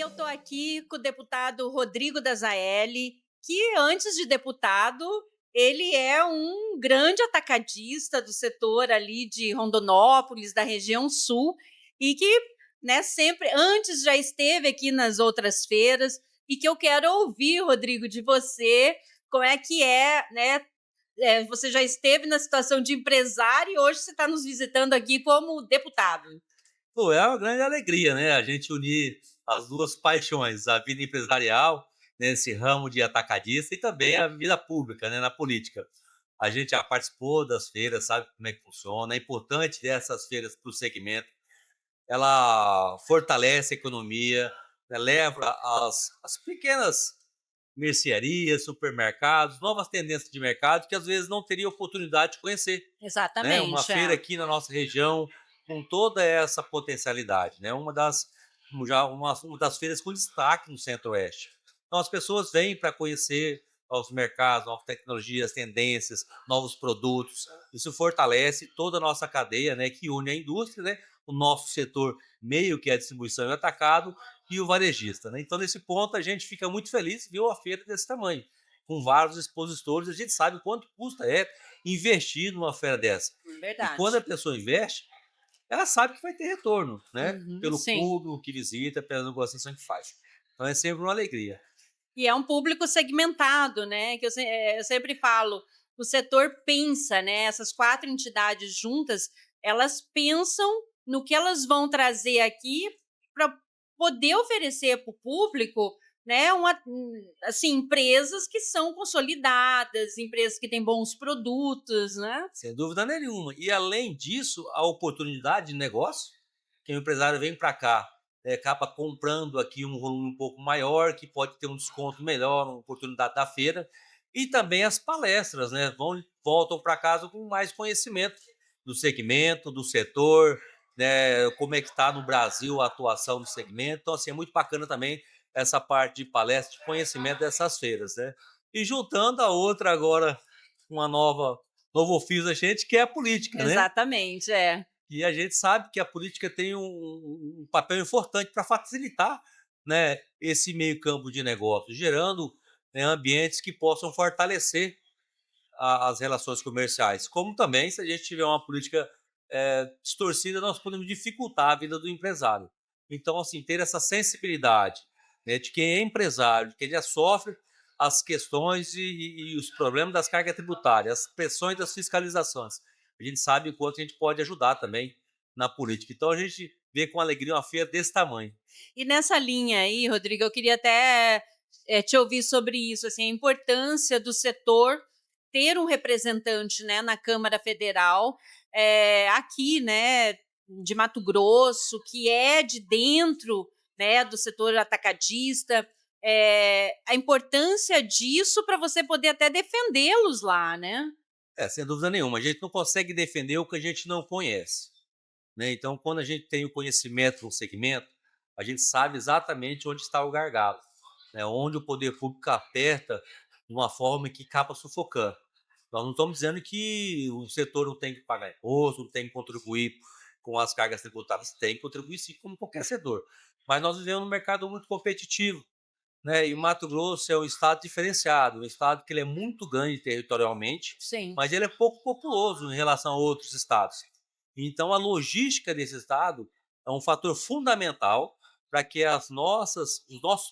eu estou aqui com o deputado Rodrigo Dazaelli, que antes de deputado, ele é um grande atacadista do setor ali de Rondonópolis, da região sul, e que, né, sempre antes já esteve aqui nas outras feiras, e que eu quero ouvir, Rodrigo, de você, como é que é, né? Você já esteve na situação de empresário e hoje você está nos visitando aqui como deputado. Pô, é uma grande alegria, né, a gente unir as 2 paixões, a vida empresarial, nesse ramo de atacadista e também a vida pública, né, na política. A gente já participou das feiras, sabe como é que funciona, é importante dessas feiras para o segmento, ela fortalece a economia, né, leva as pequenas mercearias, supermercados, novas tendências de mercado que às vezes não teria oportunidade de conhecer, né, uma Exatamente, feira é. aqui na nossa região com toda essa potencialidade, né, uma das feiras com destaque no Centro-Oeste. Então as pessoas vêm para conhecer os mercados, novas tecnologias, tendências, novos produtos. Isso fortalece toda a nossa cadeia, né, que une a indústria, né, o nosso setor meio que é a distribuição e o atacado e o varejista, né. Então nesse ponto a gente fica muito feliz de ver uma feira desse tamanho, com vários expositores, a gente sabe quanto custa investir numa feira dessa. E quando a Verdade. pessoa investe, ela sabe que vai ter retorno, né, Uhum, pelo sim. público que visita, pela negociação que faz. Então é sempre uma alegria. E é um público segmentado, né, que eu sempre falo, o setor pensa, né, essas 4 entidades juntas, elas pensam no que elas vão trazer aqui para poder oferecer para o público, né, assim, empresas que são consolidadas, empresas que têm bons produtos, né. Sem dúvida nenhuma. E além disso, a oportunidade de negócio, que o empresário vem para cá, acaba comprando aqui um volume um pouco maior, que pode ter um desconto melhor, uma oportunidade da feira, e também as palestras, né? Voltam para casa com mais conhecimento do segmento, do setor, né? Como é que está no Brasil a atuação do segmento. Então, assim, é muito bacana também essa parte de palestra, de conhecimento dessas feiras, né? E juntando a outra agora, uma novo ofício da gente, que é a política, né? Exatamente, é. E a gente sabe que a política tem um papel importante para facilitar, né, esse meio campo de negócios, gerando, né, ambientes que possam fortalecer as relações comerciais. Como também, se a gente tiver uma política distorcida, nós podemos dificultar a vida do empresário. Então, assim, ter essa sensibilidade, né, de quem é empresário, de quem já sofre as questões e os problemas das cargas tributárias, as pressões das fiscalizações. A gente sabe o quanto a gente pode ajudar também na política. Então, a gente vê com alegria uma feira desse tamanho. E nessa linha aí, Rodrigo, eu queria até, te ouvir sobre isso, assim, a importância do setor ter um representante, né, na Câmara Federal, aqui, né, de Mato Grosso, que é de dentro, né, do setor atacadista, a importância disso para você poder até defendê-los lá, né. Sem dúvida nenhuma. A gente não consegue defender o que a gente não conhece, né? Então, quando a gente tem o conhecimento no segmento, a gente sabe exatamente onde está o gargalo, né? Onde o poder público aperta de uma forma que acaba sufocando. Nós não estamos dizendo que o setor não tem que pagar imposto, não tem que contribuir com as cargas tributárias, tem que contribuir sim, como qualquer setor. Mas nós vivemos num mercado muito competitivo, né? E o Mato Grosso é um estado diferenciado, um estado que ele é muito grande territorialmente, Sim. mas ele é pouco populoso em relação a outros estados. Então a logística desse estado é um fator fundamental para que os nossos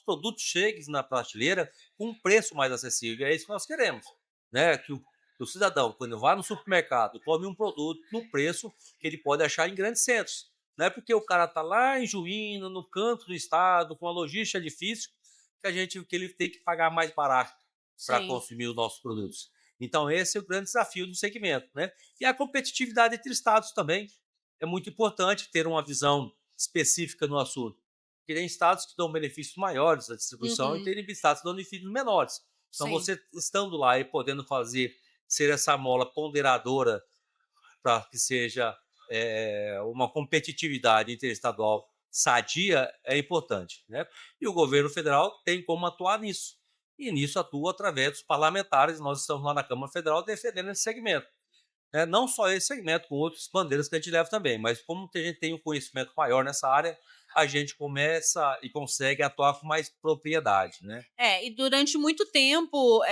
produtos cheguem na prateleira com um preço mais acessível. É isso que nós queremos, né? Que o cidadão, quando vai no supermercado, come um produto no preço que ele pode achar em grandes centros. Não é porque o cara está lá em Juína, no canto do estado, com a logística difícil, que ele tem que pagar mais barato para Sim. consumir os nossos produtos. Então esse é o grande desafio do segmento, né? E a competitividade entre estados também é muito importante ter uma visão específica no assunto. Porque tem estados que dão benefícios maiores à distribuição e Uhum. tem estados que dão benefícios menores. Então Sim. você estando lá e podendo ser essa mola ponderadora para que seja uma competitividade interestadual sadia é importante, né? E o governo federal tem como atuar nisso. E nisso atua através dos parlamentares. Nós estamos lá na Câmara Federal defendendo esse segmento, né? Não só esse segmento, com outras bandeiras que a gente leva também, mas como a gente tem um conhecimento maior nessa área, a gente começa e consegue atuar com mais propriedade, né. É, e durante muito tempo,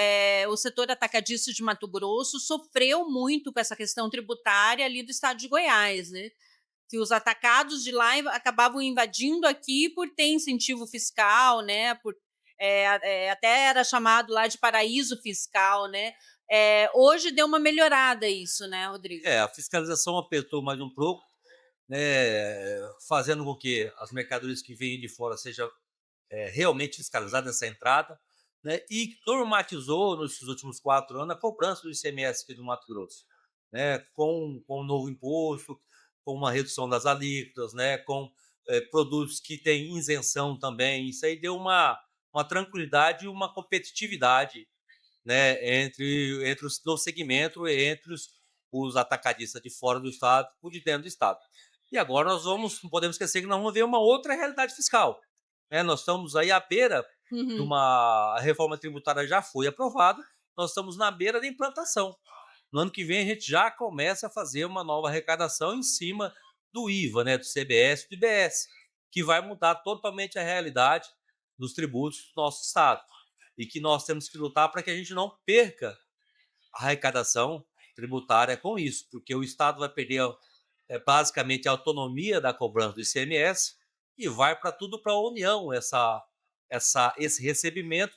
o setor atacadista de Mato Grosso sofreu muito com essa questão tributária ali do estado de Goiás, né, que os atacados de lá acabavam invadindo aqui por ter incentivo fiscal, né, até era chamado lá de paraíso fiscal, né. Hoje deu uma melhorada isso, né, Rodrigo? É, a fiscalização apertou mais um pouco, né, fazendo com que as mercadorias que vêm de fora sejam realmente fiscalizadas nessa entrada, né, e normatizou nesses últimos 4 anos a cobrança do ICMS aqui do Mato Grosso, né, com o novo imposto, com uma redução das alíquotas, né, com produtos que têm isenção também. Isso aí deu uma tranquilidade e uma competitividade, né, entre os no segmento e entre os atacadistas de fora do estado e de dentro do estado. E agora não podemos esquecer que nós vamos ver uma outra realidade fiscal, né, nós estamos aí à beira de Uhum. uma reforma tributária já foi aprovada, nós estamos na beira da implantação. No ano que vem a gente já começa a fazer uma nova arrecadação em cima do IVA, né, do CBS e do IBS, que vai mudar totalmente a realidade dos tributos do nosso estado. E que nós temos que lutar para que a gente não perca a arrecadação tributária com isso, porque o estado vai perder basicamente a autonomia da cobrança do ICMS e vai para tudo para a União esse recebimento,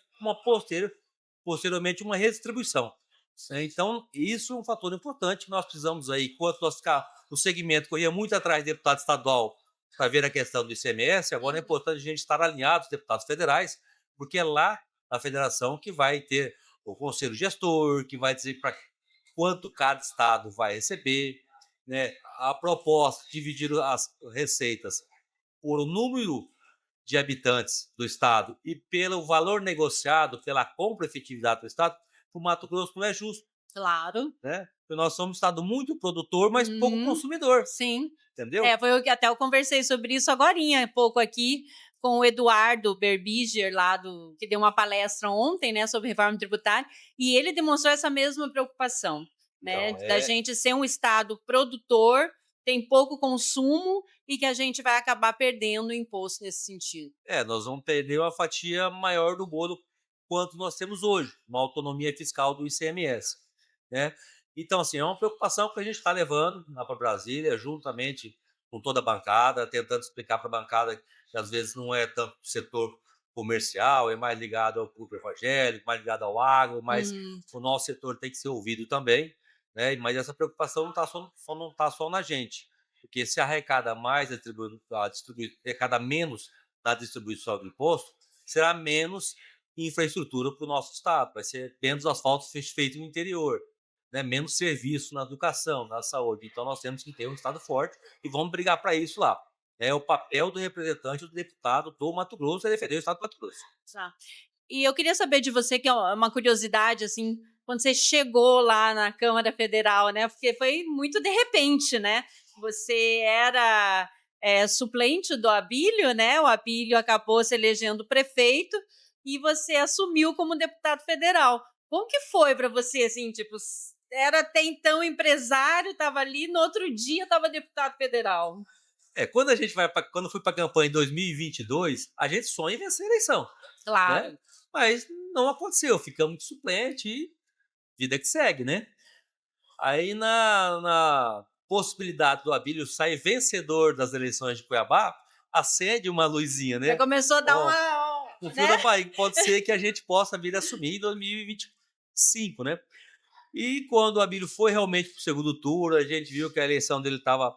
posteriormente uma redistribuição. Então, isso é um fator importante que nós precisamos aí, enquanto nós ficar o segmento corria muito atrás do deputado estadual para ver a questão do ICMS, agora é importante a gente estar alinhado aos deputados federais, porque é lá na federação que vai ter o conselho gestor, que vai dizer para quanto cada estado vai receber, né? A proposta de dividir as receitas por o número de habitantes do estado e pelo valor negociado pela compra efetividade do estado, para o Mato Grosso não é justo, Claro. né? Porque nós somos um estado muito produtor, mas pouco Uhum. consumidor, Sim. entendeu? Foi o que até eu conversei sobre isso agorinha, pouco aqui, com o Eduardo Berbiger lá que deu uma palestra ontem, né, sobre reforma tributária, e ele demonstrou essa mesma preocupação, né, Então, da gente ser um estado produtor, tem pouco consumo e que a gente vai acabar perdendo imposto nesse sentido. nós vamos perder uma fatia maior do bolo quanto nós temos hoje, uma autonomia fiscal do ICMS, né? Então, assim, é uma preocupação que a gente está levando lá para Brasília, juntamente com toda a bancada, tentando explicar para a bancada que às vezes não é tanto o setor comercial, é mais ligado ao público evangélico, mais ligado ao agro, mas Hum. o nosso setor tem que ser ouvido também, né? Mas essa preocupação não está só na gente, porque se arrecada mais, arrecada menos na distribuição do imposto, será menos infraestrutura para o nosso estado, vai ser menos asfalto feito no interior, né? Menos serviço na educação, na saúde. Então nós temos que ter um estado forte e vamos brigar para isso lá. É o papel do representante, do deputado do Mato Grosso, é defender o estado do Mato Grosso. Tá. E eu queria saber de você, que é uma curiosidade, assim, quando você chegou lá na Câmara Federal, né? Porque foi muito de repente, né? Você era suplente do Abílio, né? O Abílio acabou se elegendo prefeito e você assumiu como deputado federal. Como que foi para você, assim, tipo, era até então empresário, estava ali, no outro dia estava deputado federal? Quando a gente quando eu fui para a campanha em 2022, a gente sonha em vencer a eleição, Claro. né? Mas não aconteceu, ficamos de suplente e vida que segue, né? Aí na possibilidade do Abílio sair vencedor das eleições de Cuiabá, acende uma luzinha, Já né? começou a dar Ó, uma, um fio né? da barriga, pode ser que a gente possa vir a assumir em 2025, né? E quando o Abílio foi realmente para o segundo turno, a gente viu que a eleição dele estava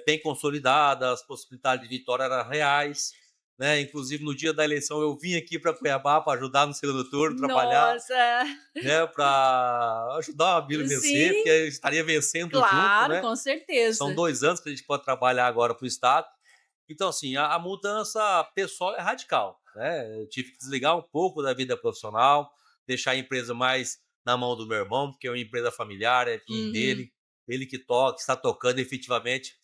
bem consolidada, as possibilidades de vitória eram reais, né? Inclusive no dia da eleição eu vim aqui para Cuiabá para ajudar no segundo turno, trabalhar, Nossa! né? Para ajudar o Abílio a vencer, porque Sim, eu estaria vencendo junto, claro, né? com São certeza. 2 anos que a gente pode trabalhar agora para o estado. Então, assim, a mudança pessoal é radical, né? Eu tive que desligar um pouco da vida profissional, deixar a empresa mais na mão do meu irmão, porque é uma empresa familiar, é fim Uhum. dele, ele que toca, está tocando efetivamente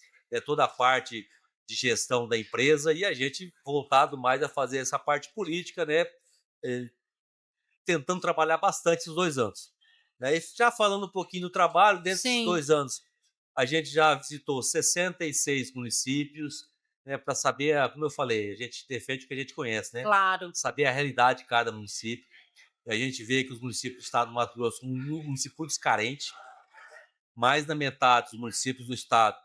toda a parte de gestão da empresa e a gente voltado mais a fazer essa parte política, né? eh, Tentando trabalhar bastante esses 2 anos. Né? E já falando um pouquinho do trabalho, dentro desses Sim. 2 anos, a gente já visitou 66 municípios, né, para saber, como eu falei, a gente defende o que a gente conhece, né, Claro. saber a realidade de cada município. E a gente vê que os municípios do estado do Mato Grosso são municípios carentes, mais da metade dos municípios do estado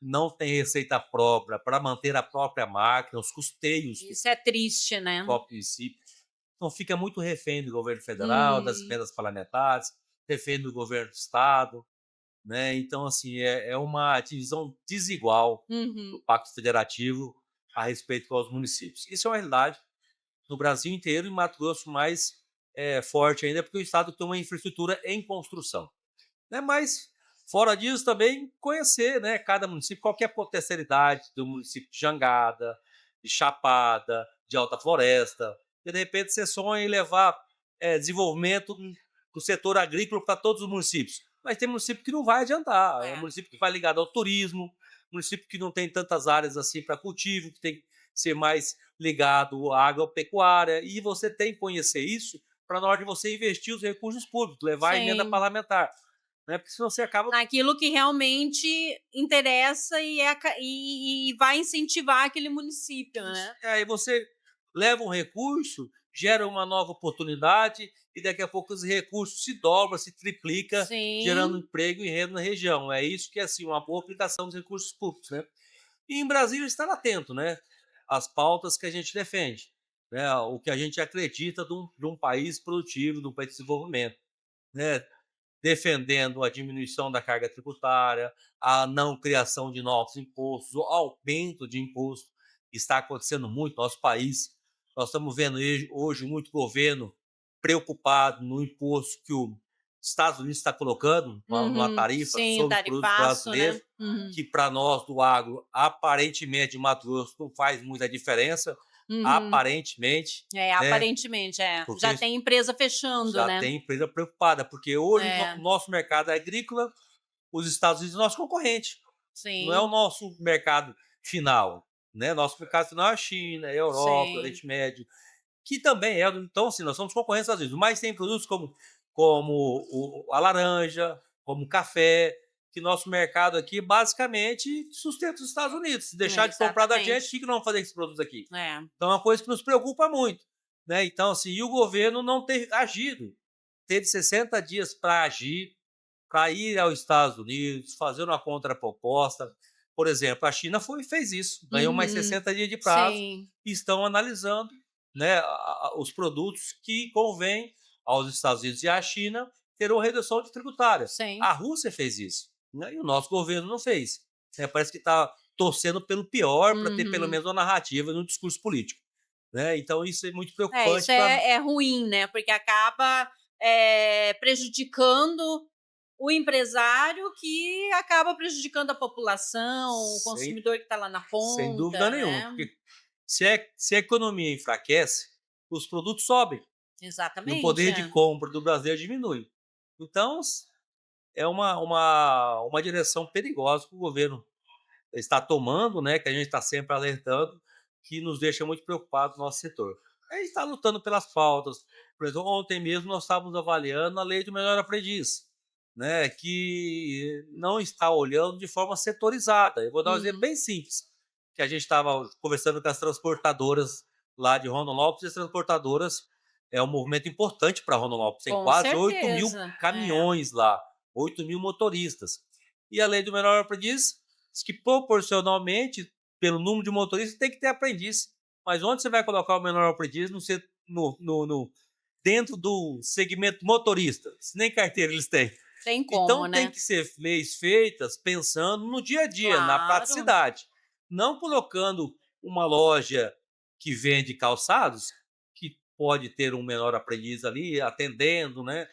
não tem receita própria para manter a própria máquina, os custeios do Isso é triste, né. próprio município. Então fica muito refém do governo federal, das Uhum, emendas parlamentares, refém do governo do estado, né. Então, assim, é uma divisão desigual do uhum. pacto federativo a respeito aos municípios. Isso é uma realidade no Brasil inteiro e Mato Grosso mais, forte ainda, porque o estado tem uma infraestrutura em construção, né. Mas, fora disso, também conhecer, né, cada município, qual que é a potencialidade do município de Jangada, de Chapada, de Alta Floresta, e de repente você sonha em levar, desenvolvimento do setor agrícola para todos os municípios, mas tem município que não vai adiantar, é É. município que vai ligado ao turismo, município que não tem tantas áreas assim para cultivo, que tem que ser mais ligado à agropecuária, e você tem que conhecer isso para na hora de você investir os recursos públicos, levar a emenda Sim. parlamentar, né, porque senão você acaba. Naquilo que realmente interessa e é a ca e vai incentivar aquele município, Isso. né. Aí você leva um recurso, gera uma nova oportunidade e daqui a pouco os recursos se dobra, se triplica, gerando Sim. emprego e renda na região. É isso que é assim, uma boa aplicação dos recursos públicos, né. E em Brasília estar atento, né, às pautas que a gente defende, né, o que a gente acredita de um país produtivo, de um país de desenvolvimento, né. Defendendo a diminuição da carga tributária, a não criação de novos impostos, o aumento de imposto, que está acontecendo muito no nosso país. Nós estamos vendo hoje muito governo preocupado no imposto que os Estados Unidos está colocando, numa Uhum. tarifa Sim, o sobre os produtos tarifaço, né. brasileiros, Uhum. que para nós do agro, aparentemente, em Mato Grosso, não faz muita diferença, Uhum. aparentemente, É, né? aparentemente, é. Já Porque tem empresa fechando, já né. tem empresa preocupada, porque hoje o É, nosso mercado é agrícola, os Estados Unidos é nosso concorrente, não é o sim, nosso mercado final, né? Nosso mercado final é a China, é a Europa, o sim. Oriente Médio, que também é. Então, assim, nós somos concorrentes às vezes, mas tem produtos como a laranja, como o café, que nosso mercado aqui basicamente sustenta os Estados Unidos. Se É, deixar de comprar da gente, o exatamente. que não vamos fazer com esses produtos aqui? É. Então é uma coisa que nos preocupa muito, né? Então, assim, e o governo não ter agido, teve 60 dias para agir, para ir aos Estados Unidos, fazer uma contraproposta. Por exemplo, a China fez isso, ganhou mais Uhum. 60 dias de prazo Sim, e estão analisando, né, os produtos que convém aos Estados Unidos e à China ter uma redução de tributária. sim. A Rússia fez isso, né, e o nosso governo não fez. Parece que está torcendo pelo pior para ter pelo Uhum. menos uma narrativa no discurso político, né? Então isso é muito É, isso preocupante para. é ruim, né, porque acaba, prejudicando o empresário, que acaba prejudicando a população, o sem, consumidor que está lá na sem dúvida ponta, nenhuma, né. porque se a economia enfraquece, os produtos sobem e o Exatamente, poder de é. compra do brasileiro diminui. Então, é uma direção perigosa que o governo está tomando, né, que a gente está sempre alertando, que nos deixa muito preocupados no nosso setor. A gente está lutando pelas pautas. Por exemplo, ontem mesmo nós estávamos avaliando a lei do melhor aprendiz, né, que não está olhando de forma setorizada. Eu vou dar um exemplo Uhum. bem simples, que a gente estava conversando com as transportadoras lá de Rondonópolis, e as transportadoras é um movimento importante para Rondonópolis, tem Com quase 8.000 certeza, é. caminhões lá, 8.000 motoristas. E a lei do melhor aprendiz diz que proporcionalmente, pelo número de motoristas, tem que ter aprendiz. Mas onde você vai colocar o menor aprendiz dentro do segmento motorista? Se nem carteira eles têm. Tem Então como, tem né. que ser leis feitas pensando no dia a dia, na Claro. praticidade. Não colocando uma loja que vende calçados, que pode ter um menor aprendiz ali atendendo, né,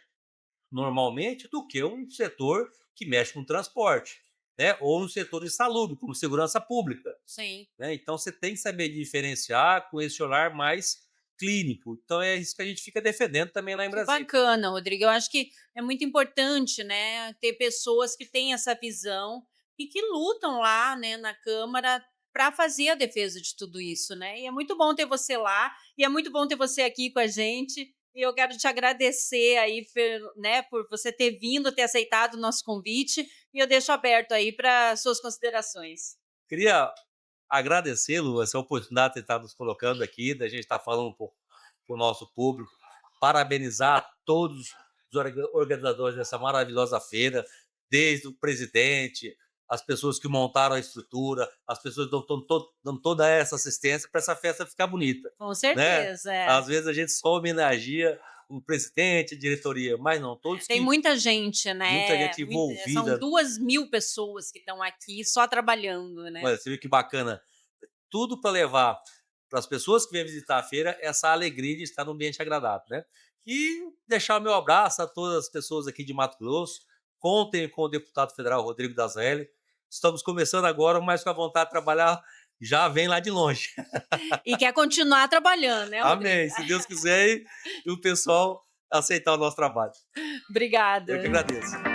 normalmente, do que um setor que mexe com transporte, né, ou um setor insalubre, como segurança pública, Sim. né. Então você tem que saber diferenciar com esse olhar mais clínico. Então é isso que a gente fica defendendo também lá em Que Brasília. bacana, Rodrigo. Eu acho que é muito importante, né, ter pessoas que têm essa visão e que lutam lá, né, na Câmara para fazer a defesa de tudo isso, né. E é muito bom ter você lá, e é muito bom ter você aqui com a gente. E eu quero te agradecer aí por você ter vindo, ter aceitado o nosso convite, e eu deixo aberto aí para suas considerações. Queria agradecê-lo essa oportunidade de estar nos colocando aqui, da gente estar falando para o nosso público, parabenizar todos os organizadores dessa maravilhosa feira, desde o presidente, as pessoas que montaram a estrutura, as pessoas que dão toda essa assistência para essa festa ficar bonita, Com né? certeza, é. Às vezes a gente só homenageia o presidente, a diretoria, mas não, todos Tem que muita gente, muita né, gente são envolvida. 2.000 pessoas que estão aqui só trabalhando, né. Olha, você viu que bacana, tudo para levar para as pessoas que vêm visitar a feira essa alegria de estar num ambiente agradável, né. E deixar o meu abraço a todas as pessoas aqui de Mato Grosso, contem com o deputado federal Rodrigo Dazelli, estamos começando agora, mas com a vontade de trabalhar já vem lá de longe. E quer continuar trabalhando, né, Rodrigo? Amém, se Deus quiser e o pessoal aceitar o nosso trabalho. Eu que Obrigada. agradeço.